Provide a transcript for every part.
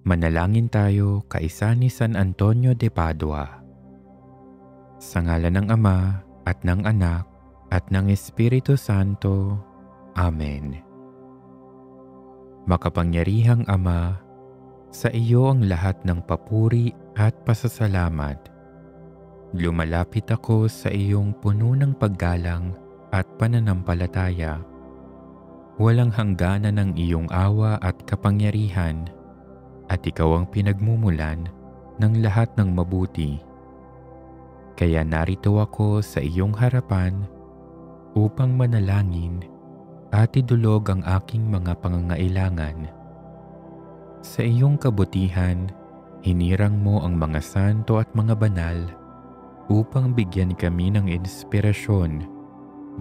Manalangin tayo kaisa ni San Antonio de Padua. Sa ngalan ng Ama at ng Anak at ng Espiritu Santo. Amen. Makapangyarihang Ama, sa iyo ang lahat ng papuri at pasasalamat. Lumalapit ako sa iyong puno ng paggalang at pananampalataya. Walang hangganan ng iyong awa at kapangyarihan, at ikaw ang pinagmumulan ng lahat ng mabuti. Kaya narito ako sa iyong harapan upang manalangin at idulog ang aking mga pangangailangan. Sa iyong kabutihan, hinirang mo ang mga santo at mga banal upang bigyan kami ng inspirasyon,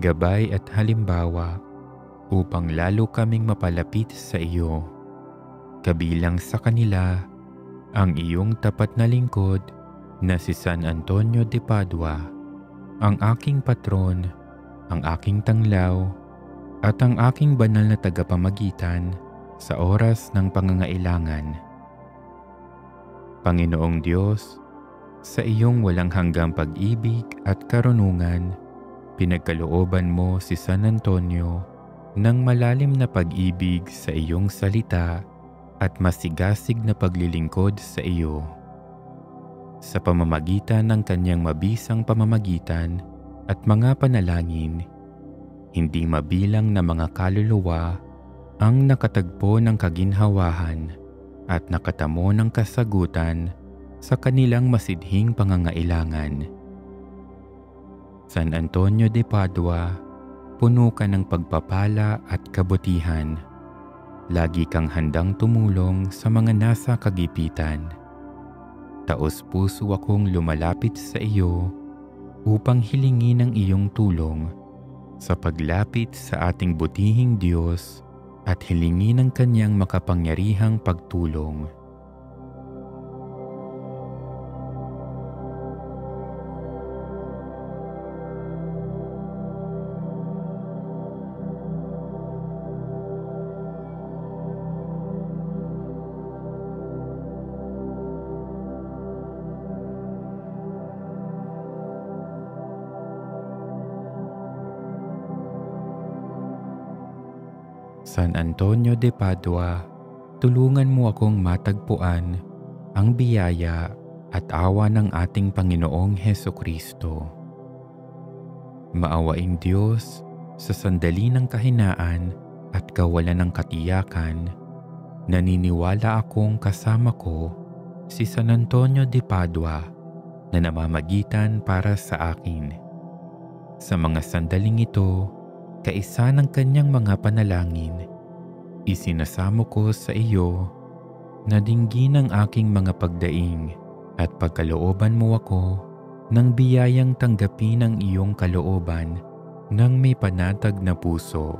gabay at halimbawa upang lalo kaming mapalapit sa iyo. Kabilang sa kanila ang iyong tapat na lingkod na si San Antonio de Padua, ang aking patron, ang aking tanglaw, at ang aking banal na tagapamagitan sa oras ng pangangailangan. Panginoong Diyos, sa iyong walang hanggang pag-ibig at karunungan, pinagkalooban mo si San Antonio ng malalim na pag-ibig sa iyong salita at masigasig na paglilingkod sa iyo. Sa pamamagitan ng kanyang mabisang pamamagitan at mga panalangin, hindi mabilang na mga kaluluwa ang nakatagpo ng kaginhawahan at nakatamo ng kasagutan sa kanilang masidhing pangangailangan. San Antonio de Padua, puno ka ng pagpapala at kabutihan. Lagi kang handang tumulong sa mga nasa kagipitan. Taos-puso akong lumalapit sa iyo upang hilingin ang iyong tulong sa paglapit sa ating butihing Diyos at hilingin ang kanyang makapangyarihang pagtulong. San Antonio de Padua, tulungan mo akong matagpuan ang biyaya at awa ng ating Panginoong Hesukristo. Maawaing Diyos, sa sandali ng kahinaan at kawalan ng katiyakan, naniniwala akong kasama ko si San Antonio de Padua na namamagitan para sa akin. Sa mga sandaling ito, kaisa ng kanyang mga panalangin, isinasamo ko sa iyo na dinggin ang aking mga pagdaing at pagkalooban mo ako ng biyayang tanggapin ang iyong kalooban ng may panatag na puso.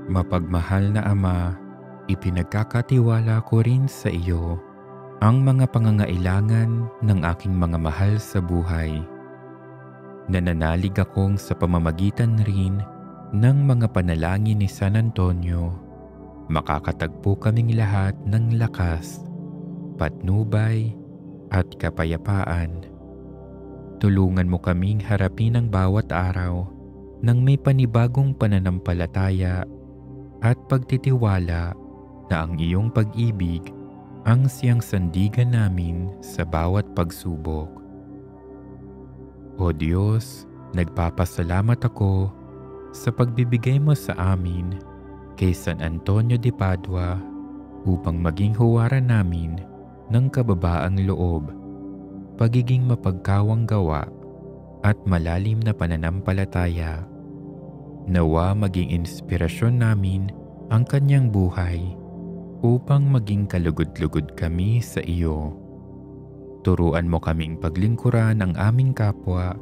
Mapagmahal na Ama, ipinagkakatiwala ko rin sa iyo ang mga pangangailangan ng aking mga mahal sa buhay. Nananalig akong sa pamamagitan rin ng mga panalangin ni San Antonio, makakatagpo kaming lahat ng lakas, patnubay, at kapayapaan. Tulungan mo kaming harapin ang bawat araw ng may panibagong pananampalataya at pagtitiwala na ang iyong pag-ibig ang siyang sandigan namin sa bawat pagsubok. O Diyos, nagpapasalamat ako sa pagbibigay mo sa amin kay San Antonio de Padua upang maging huwaran namin ng kababaang loob, pagiging mapagkawang gawa at malalim na pananampalataya. Nawa maging inspirasyon namin ang kanyang buhay upang maging kalugod-lugod kami sa iyo. Turuan mo kaming paglingkuran ang aming kapwa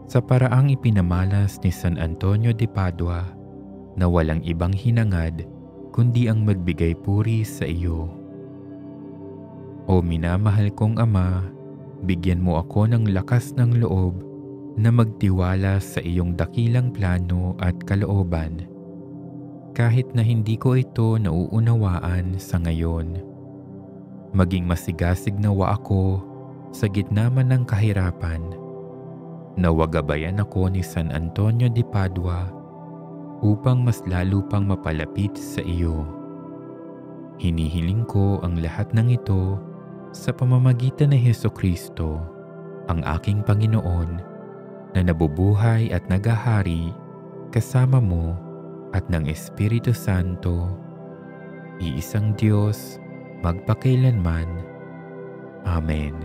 sa paraang ipinamalas ni San Antonio de Padua na walang ibang hinangad kundi ang magbigay puri sa iyo. O minamahal kong Ama, bigyan mo ako ng lakas ng loob na magtiwala sa iyong dakilang plano at kalooban. Kahit na hindi ko ito nauunawaan sa ngayon. Maging masigasig nawa ako sa gitna man ng kahirapan. Nawagabayan ako ni San Antonio de Padua upang mas lalo pang mapalapit sa iyo. Hinihiling ko ang lahat ng ito sa pamamagitan ni Hesukristo, ang aking Panginoon, na nabubuhay at nagahari kasama mo at ng Espiritu Santo, iisang Diyos, magpakailanman. Amen.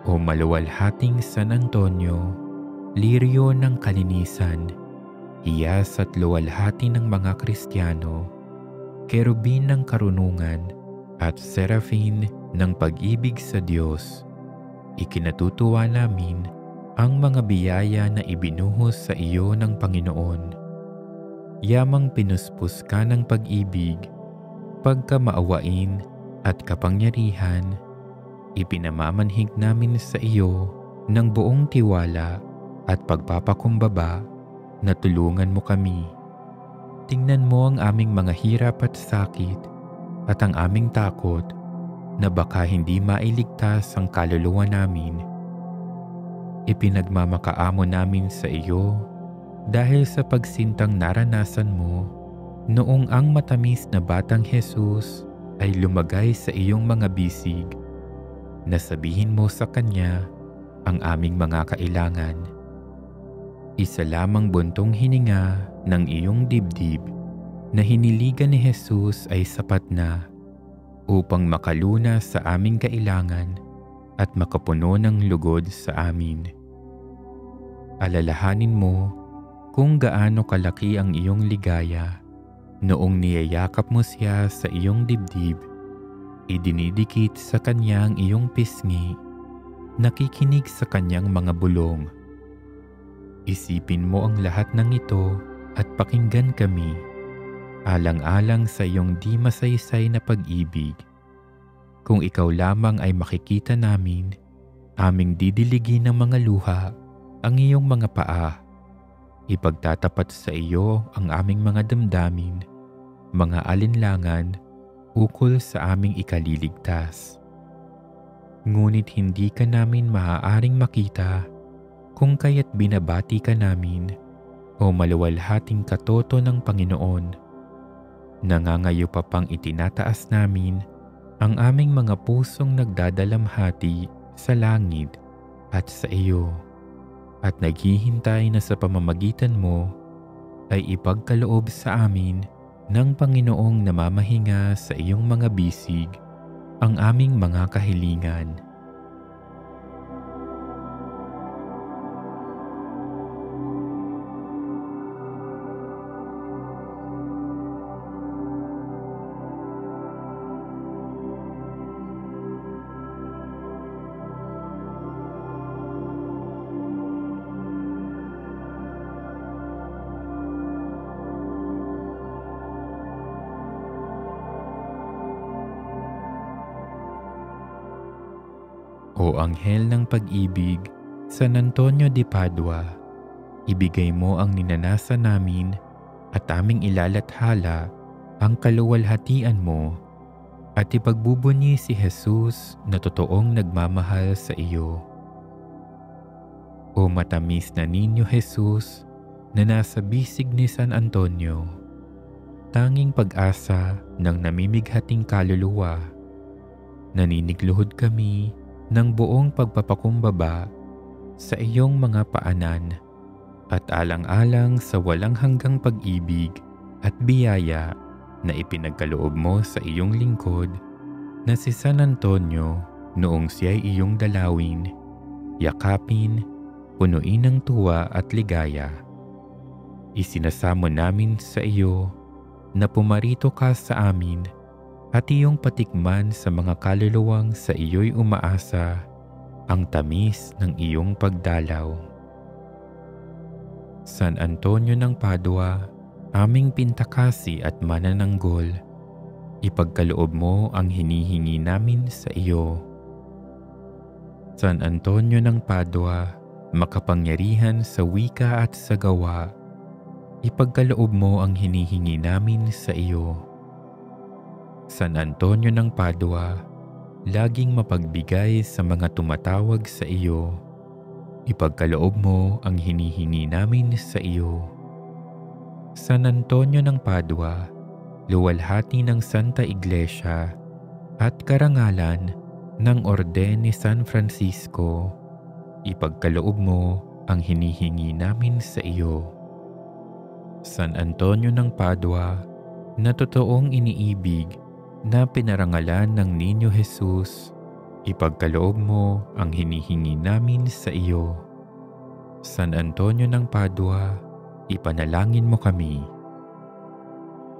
O maluwalhating San Antonio, liryo ng kalinisan, hiyas at luwalhati ng mga Kristiyano, kerubin ng karunungan at serafin ng pag-ibig sa Diyos, ikinatutuwa namin ang mga biyaya na ibinuhos sa iyo ng Panginoon. Yamang pinuspos ka ng pag-ibig, pagkamaawain at kapangyarihan, ipinamamanhig namin sa iyo ng buong tiwala at pagpapakumbaba na tulungan mo kami. Tingnan mo ang aming mga hirap at sakit at ang aming takot na baka hindi mailigtas ang kaluluwa namin. Ipinagmamakaamo namin sa iyo dahil sa pagsintang naranasan mo noong ang matamis na batang Jesus ay lumagay sa iyong mga bisig, na sabihin mo sa kanya ang aming mga kailangan. Isa lamang buntong hininga ng iyong dibdib na hiniligan ni Jesus ay sapat na upang makaluna sa aming kailangan at makapuno ng lugod sa amin. Alalahanin mo kung gaano kalaki ang iyong ligaya noong niyayakap mo siya sa iyong dibdib, idinidikit sa kanya ang iyong pisngi, nakikinig sa kanyang mga bulong. Isipin mo ang lahat ng ito at pakinggan kami, alang-alang sa iyong di masaysay na pag-ibig. Kung ikaw lamang ay makikita namin, aming didiligin ng mga luha ang iyong mga paa. Ipagtatapat sa iyo ang aming mga damdamin, mga alinlangan, ukol sa aming ikaliligtas. Ngunit hindi ka namin maaaring makita kung kaya't binabati ka namin, o maluwalhating katoto ng Panginoon. Nangangayo pa pang itinataas namin ang aming mga pusong nagdadalamhati sa langit at sa iyo, at naghihintay na sa pamamagitan mo ay ipagkaloob sa amin ng Panginoong namamahinga sa iyong mga bisig ang aming mga kahilingan. O Anghel ng Pag-ibig, San Antonio de Padua, ibigay mo ang ninanasan namin at aming ilalathala ang kaluwalhatian mo, at ipagbubunyi si Jesus na totoong nagmamahal sa iyo. O matamis na Ninyo Jesus na nasa bisig ni San Antonio, tanging pag-asa ng namimighating kaluluwa, naninigluhod kami ng buong pagpapakumbaba sa iyong mga paanan at alang-alang sa walang hanggang pag-ibig at biyaya na ipinagkaloob mo sa iyong lingkod na si San Antonio noong siya'y iyong dalawin, yakapin, punuin ng tuwa at ligaya. Isinasamo namin sa iyo na pumarito ka sa amin at iyong patikman sa mga kaluluwang sa iyo'y umaasa ang tamis ng iyong pagdalaw. San Antonio ng Padua, aming pintakasi at manananggol, ipagkaloob mo ang hinihingi namin sa iyo. San Antonio ng Padua, makapangyarihan sa wika at sa gawa, ipagkaloob mo ang hinihingi namin sa iyo. San Antonio ng Padua, laging mapagbigay sa mga tumatawag sa iyo, ipagkaloob mo ang hinihingi namin sa iyo. San Antonio ng Padua, luwalhati ng Santa Iglesia at karangalan ng Orden ni San Francisco, ipagkaloob mo ang hinihingi namin sa iyo. San Antonio ng Padua, na totoong iniibig na pinarangalan ng Niño Jesus, ipagkaloob mo ang hinihingi namin sa iyo. San Antonio ng Padua, ipanalangin mo kami.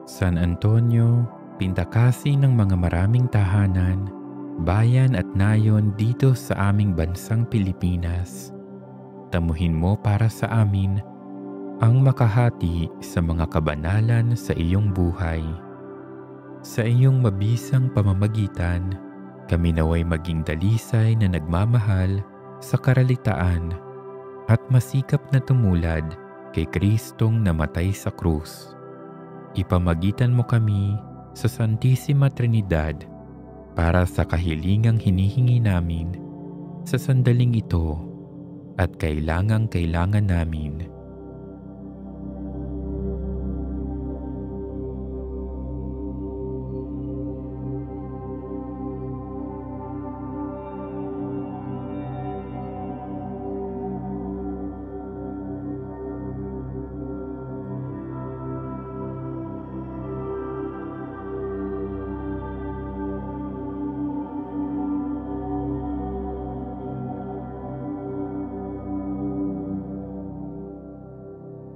San Antonio, pintakasi ng mga maraming tahanan, bayan at nayon dito sa aming bansang Pilipinas, tamuhin mo para sa amin ang makahati sa mga kabanalan sa iyong buhay. Sa iyong mabisang pamamagitan, kami naway maging dalisay na nagmamahal sa karalitaan at masikap na tumulad kay Kristong namatay sa krus. Ipamagitan mo kami sa Santissima Trinidad para sa kahilingang hinihingi namin sa sandaling ito at kailangang-kailangan namin.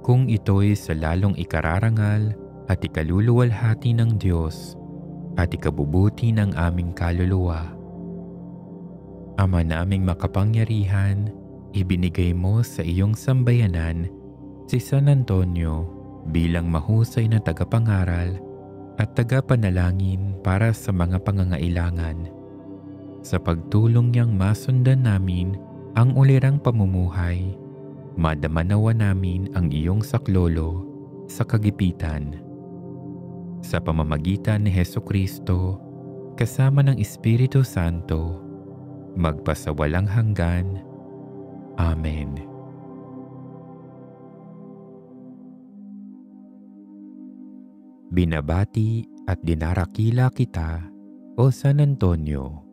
Kung ito'y sa lalong ikararangal at ikaluluwalhati ng Diyos at ikabubuti ng aming kaluluwa. Ama naming makapangyarihan, ibinigay mo sa iyong sambayanan si San Antonio bilang mahusay na tagapangaral at tagapanalangin para sa mga pangangailangan. Sa pagtulong niyang masundan namin ang ulirang pamumuhay, madama nawa namin ang iyong saklolo sa kagipitan. Sa pamamagitan ni Hesukristo, kasama ng Espiritu Santo, magpasawalang hanggan. Amen. Binabati at dinarakila kita, O San Antonio.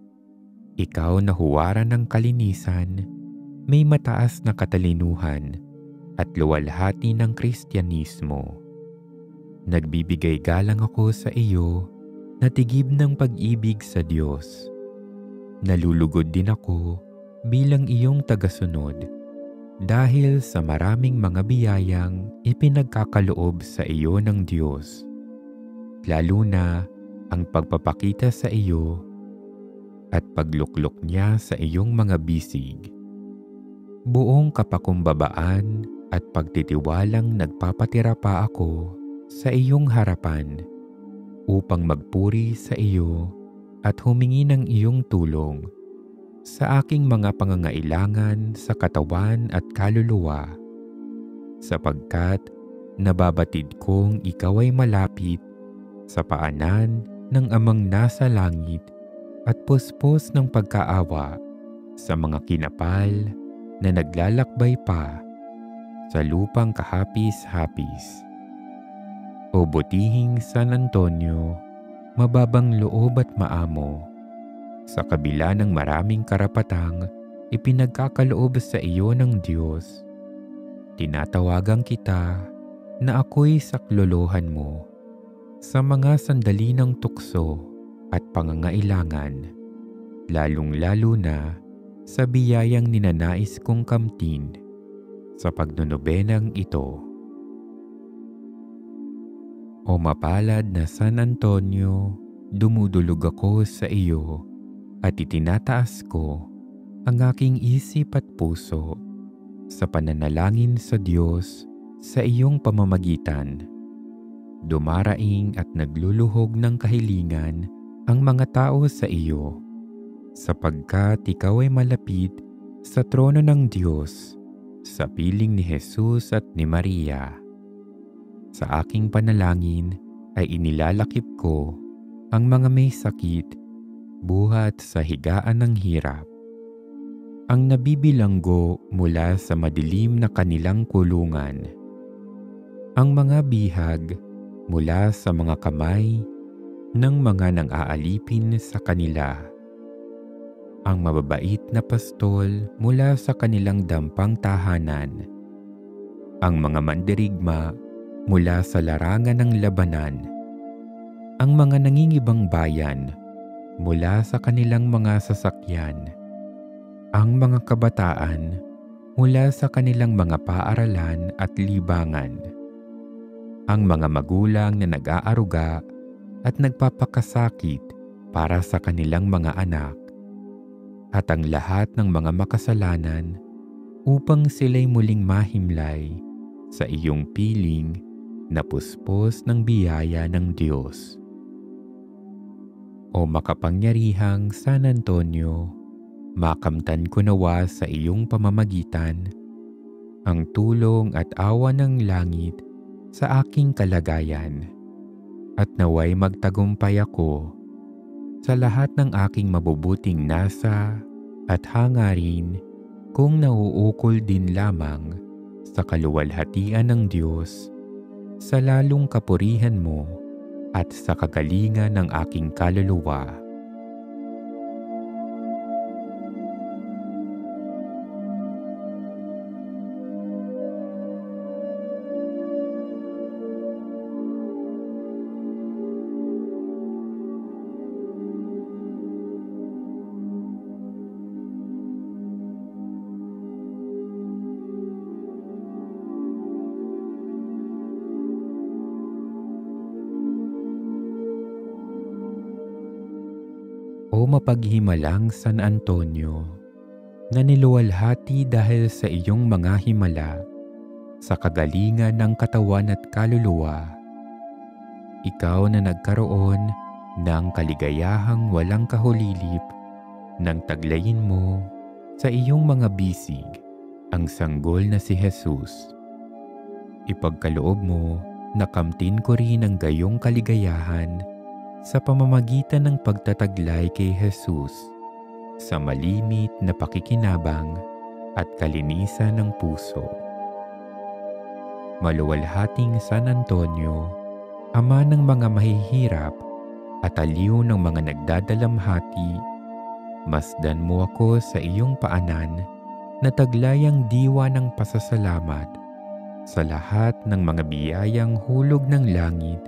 Ikaw na huwaran ng kalinisan, may mataas na katalinuhan at luwalhati ng Kristyanismo. Nagbibigay galang ako sa iyo na tigib ng pag-ibig sa Diyos. Nalulugod din ako bilang iyong tagasunod dahil sa maraming mga biyayang ipinagkakaloob sa iyo ng Diyos. Lalo na ang pagpapakita sa iyo at pagluklok niya sa iyong mga bisig. Buong kapakumbabaan at pagtitiwalang nagpapatira pa ako sa iyong harapan upang magpuri sa iyo at humingi ng iyong tulong sa aking mga pangangailangan sa katawan at kaluluwa, sapagkat nababatid kong ikaw ay malapit sa paanan ng Amang nasa langit at puspos ng pagkaawa sa mga kinapal na naglalakbay pa sa lupang kahapis-hapis. O butihing San Antonio, mababang loob at maamo, sa kabila ng maraming karapatang ipinagkakaloob sa iyo ng Diyos, tinatawagan kita na ako'y saklolohan mo sa mga sandali ng tukso at pangangailangan, lalong-lalo na sa biyayang ninanais kong kamtin sa pagnonobenang ito. O mapalad na San Antonio, dumudulog ako sa iyo at itinataas ko ang aking isip at puso sa pananalangin sa Diyos Sa iyong pamamagitan, dumaraing at nagluluhog ng kahilingan ang mga tao sa iyo, sapagkat ikaw ay malapit sa trono ng Diyos, sa piling ni Jesus at ni Maria. Sa aking panalangin ay inilalakip ko ang mga may sakit, buhat sa higaan ng hirap, ang nabibilanggo mula sa madilim na kanilang kulungan, ang mga bihag mula sa mga kamay ng mga nang-aalipin sa kanila, ang mababait na pastol mula sa kanilang dampang tahanan, ang mga mandirigma mula sa larangan ng labanan, ang mga nangingibang bayan mula sa kanilang mga sasakyan, ang mga kabataan mula sa kanilang mga paaralan at libangan, ang mga magulang na nag-aaruga at nagpapakasakit para sa kanilang mga anak, at ang lahat ng mga makasalanan upang sila'y muling mahimlay sa iyong piling na puspos ng biyaya ng Diyos. O makapangyarihang San Antonio, makamtan ko nawa sa iyong pamamagitan ang tulong at awa ng langit sa aking kalagayan, at naway magtagumpay ako sa lahat ng aking mabubuting nasa at hangarin kung nauukol din lamang sa kaluwalhatian ng Diyos, sa lalong kapurihan mo at sa kagalingan ng aking kaluluwa. O mapaghimalang San Antonio, na niluwalhati dahil sa iyong mga himala sa kagalingan ng katawan at kaluluwa, ikaw na nagkaroon ng kaligayahang walang kahulilip nang taglayin mo sa iyong mga bisig ang sanggol na si Jesus. Ipagkaloob mo na kamtin ko rin ang gayong kaligayahan sa pamamagitan ng pagtataglay kay Jesus sa malimit na pakikinabang at kalinisan ng puso. Maluwalhating San Antonio, ama ng mga mahihirap at aliw ng mga nagdadalamhati, masdan mo ako sa iyong paanan na taglayang diwa ng pasasalamat sa lahat ng mga biyayang hulog ng langit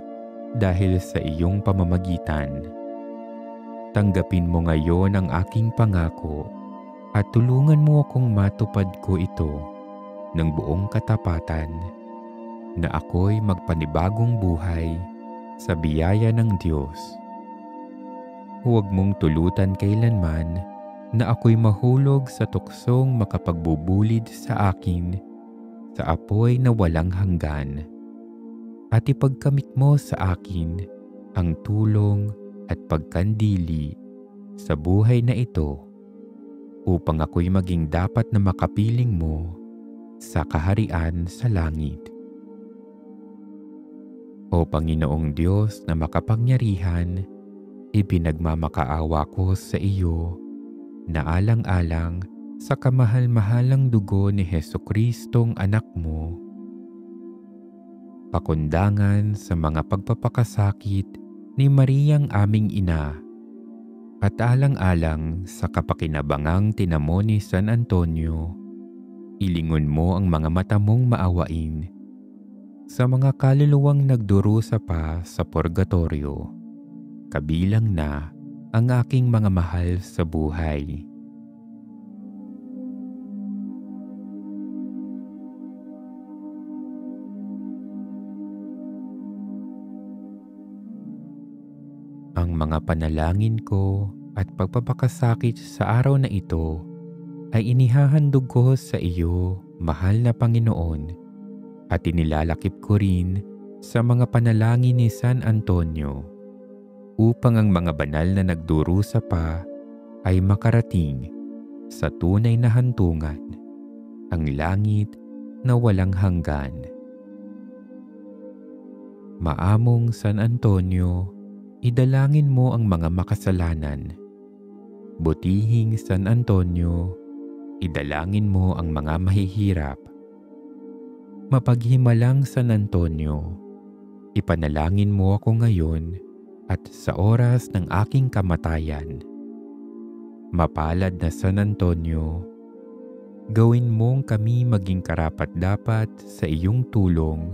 dahil sa iyong pamamagitan. Tanggapin mo ngayon ang aking pangako at tulungan mo akong matupad ko ito ng buong katapatan, na ako'y magpanibagong buhay sa biyaya ng Diyos. Huwag mong tulutan kailanman na ako'y mahulog sa tuksong makapagbubulid sa akin sa apoy na walang hanggan, at ipagkamit mo sa akin ang tulong at pagkandili sa buhay na ito upang ako'y maging dapat na makapiling mo sa kaharian sa langit. O Panginoong Diyos na makapangyarihan, ipinagmamakaawa ko sa iyo na alang-alang sa kamahal-mahalang dugo ni Jesucristong anak mo, pakundangan sa mga pagpapakasakit ni Mariang aming ina, at alang-alang sa kapakinabangang tinamo ni San Antonio, ilingon mo ang mga mata mong maawain sa mga kaluluwang nagdurusa pa sa purgatorio, kabilang na ang aking mga mahal sa buhay. Ang mga panalangin ko at pagpapakasakit sa araw na ito ay inihahandog ko sa iyo, mahal na Panginoon, at inilalakip ko rin sa mga panalangin ni San Antonio upang ang mga banal na nagdurusa pa ay makarating sa tunay na hantungan, ang langit na walang hanggan. Maamong San Antonio, idalangin mo ang mga makasalanan. Butihing San Antonio, idalangin mo ang mga mahihirap. Mapaghimalang San Antonio, ipanalangin mo ako ngayon at sa oras ng aking kamatayan. Mapalad na San Antonio, gawin mong kami maging karapat-dapat sa iyong tulong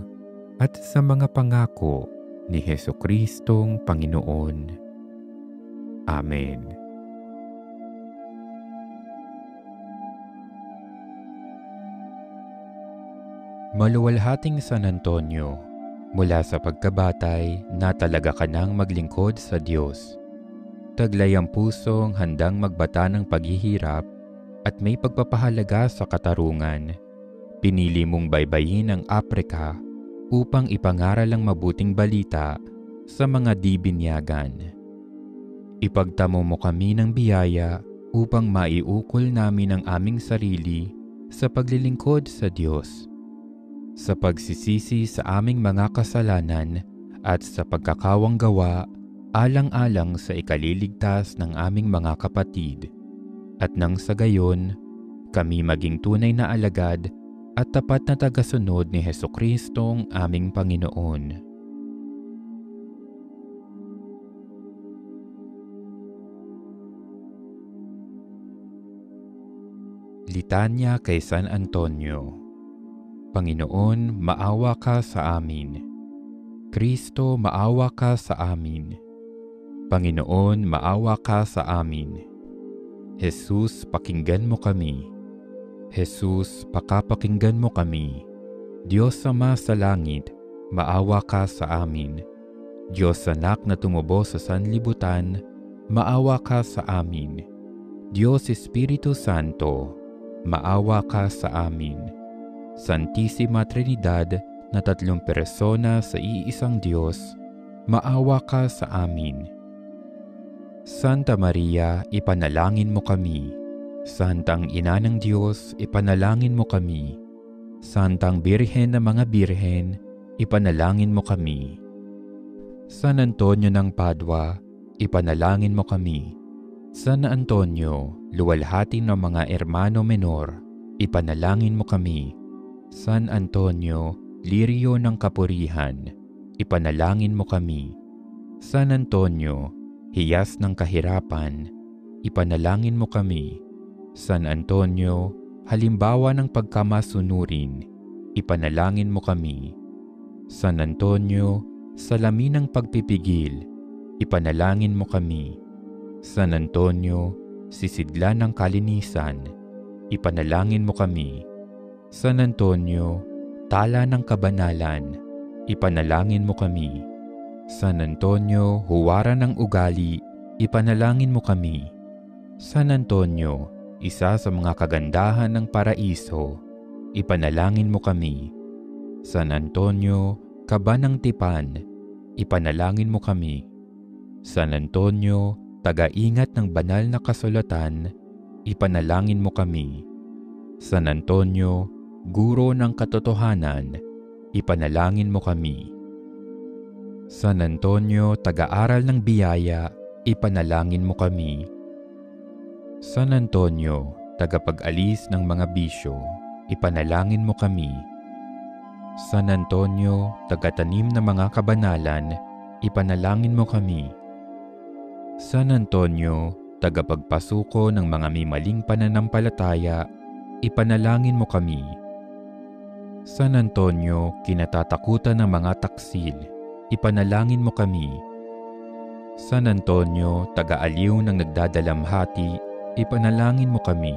at sa mga pangako ni Jesucristong Panginoon. Amen. Maluwalhating San Antonio, mula sa pagkabatay na talaga ka nang maglingkod sa Diyos. Taglay ang pusong handang magbata ng paghihirap at may pagpapahalaga sa katarungan. Pinili mong baybayin ang Aprika upang ipangaral ang mabuting balita sa mga di-binyagan. Ipagtamo mo kami ng biyaya upang maiukol namin ang aming sarili sa paglilingkod sa Diyos, sa pagsisisi sa aming mga kasalanan at sa pagkakawang gawa alang-alang sa ikaliligtas ng aming mga kapatid, at nang sa gayon, kami maging tunay na alagad at tapat na tagasunod ni Jesucristong aming Panginoon. Litanya kay San Antonio. Panginoon, maawa ka sa amin. Kristo, maawa ka sa amin. Panginoon, maawa ka sa amin. Jesus, pakinggan mo kami. Jesus, pakapakinggan mo kami. Diyos Ama sa langit, maawa ka sa amin. Diyos Anak na tumubo sa sanlibutan, maawa ka sa amin. Diyos Espiritu Santo, maawa ka sa amin. Santisima Trinidad na 3 persona sa iisang Diyos, maawa ka sa amin. Santa Maria, ipanalangin mo kami. Santang Ina ng Diyos, ipanalangin mo kami. Santang Birhen ng mga Birhen, ipanalangin mo kami. San Antonio ng Padua, ipanalangin mo kami. San Antonio, luwalhati ng mga hermano menor, ipanalangin mo kami. San Antonio, lirio ng kapurihan, ipanalangin mo kami. San Antonio, hiyas ng kahirapan, ipanalangin mo kami. San Antonio, halimbawa ng pagkamasunurin, ipanalangin mo kami. San Antonio, salamin ng pagpipigil, ipanalangin mo kami. San Antonio, sisidlan ng kalinisan, ipanalangin mo kami. San Antonio, tala ng kabanalan, ipanalangin mo kami. San Antonio, huwaran ng ugali, ipanalangin mo kami. San Antonio, isa sa mga kagandahan ng paraiso, ipanalangin mo kami. San Antonio, kaba ng tipan, ipanalangin mo kami. San Antonio, taga-ingat ng banal na kasulatan, ipanalangin mo kami. San Antonio, guro ng katotohanan, ipanalangin mo kami. San Antonio, taga-aral ng biyaya, ipanalangin mo kami. San Antonio, tagapag-alis ng mga bisyo, ipanalangin mo kami. San Antonio, tagatanim ng mga kabanalan, ipanalangin mo kami. San Antonio, tagapagpasuko ng mga may maling pananampalataya, ipanalangin mo kami. San Antonio, kinatatakutan ng mga taksil, ipanalangin mo kami. San Antonio, taga-aliw ng nagdadalamhati, ipanalangin mo kami.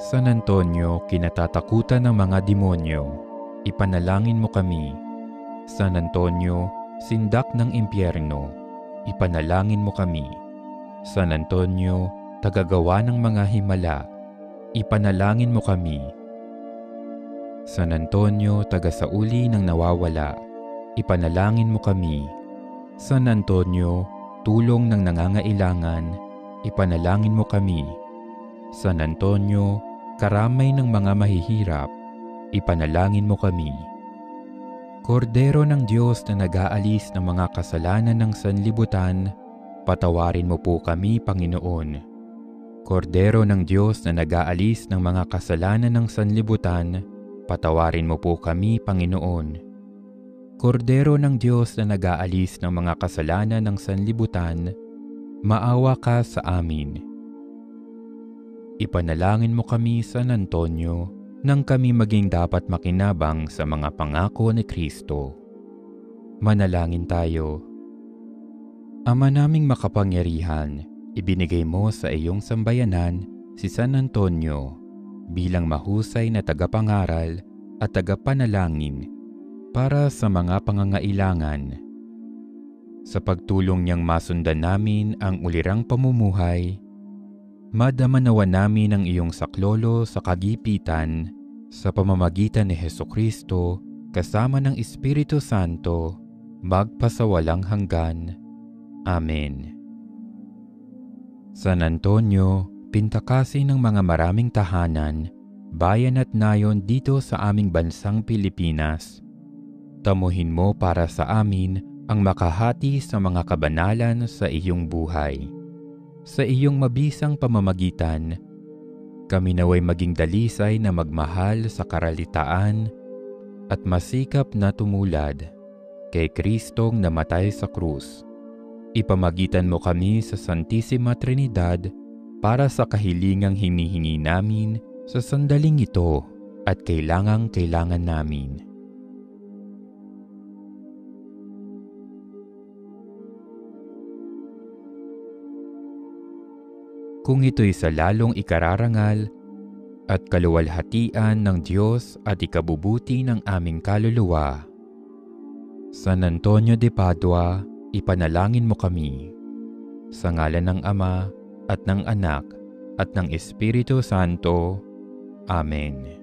San Antonio, kinatatakutan ng mga demonyo, ipanalangin mo kami. San Antonio, sindak ng impyerno, ipanalangin mo kami. San Antonio, tagagawa ng mga himala, ipanalangin mo kami. San Antonio, taga-sauli ng nawawala, ipanalangin mo kami. San Antonio, tulong ng nangangailangan, ipanalangin mo kami. San Antonio, karamay ng mga mahihirap, ipanalangin mo kami. Kordero ng Diyos na nag-aalis ng mga kasalanan ng sanlibutan, patawarin mo po kami, Panginoon. Kordero ng Diyos na nag-aalis ng mga kasalanan ng sanlibutan, patawarin mo po kami, Panginoon. Kordero ng Diyos na nag-aalis ng mga kasalanan ng sanlibutan, maawa ka sa amin. Ipanalangin mo kami, San Antonio, nang kami maging dapat makinabang sa mga pangako ni Kristo. Manalangin tayo. Ama naming makapangyarihan, ibinigay mo sa iyong sambayanan si San Antonio bilang mahusay na tagapangaral at tagapanalangin para sa mga pangangailangan. Sa pagtulong niyang masundan namin ang ulirang pamumuhay, madama nawa namin ang iyong saklolo sa kagipitan sa pamamagitan ni Hesukristo kasama ng Espiritu Santo magpasawalang hanggan. Amen. San Antonio, pintakasi ng mga maraming tahanan, bayan at nayon dito sa aming bansang Pilipinas. Tamuhin mo para sa amin ang makahati sa mga kabanalan sa iyong buhay. Sa iyong mabisang pamamagitan, kami naway maging dalisay na magmahal sa karalitaan at masikap na tumulad kay Kristong namatay sa krus. Ipamagitan mo kami sa Santissima Trinidad para sa kahilingang hinihingi namin sa sandaling ito at kailangang-kailangan namin. Kung ito'y sa lalong ikararangal at kaluwalhatian ng Diyos at ikabubuti ng aming kaluluwa. San Antonio de Padua, ipanalangin mo kami. Sa ngalan ng Ama at ng Anak at ng Espiritu Santo. Amen.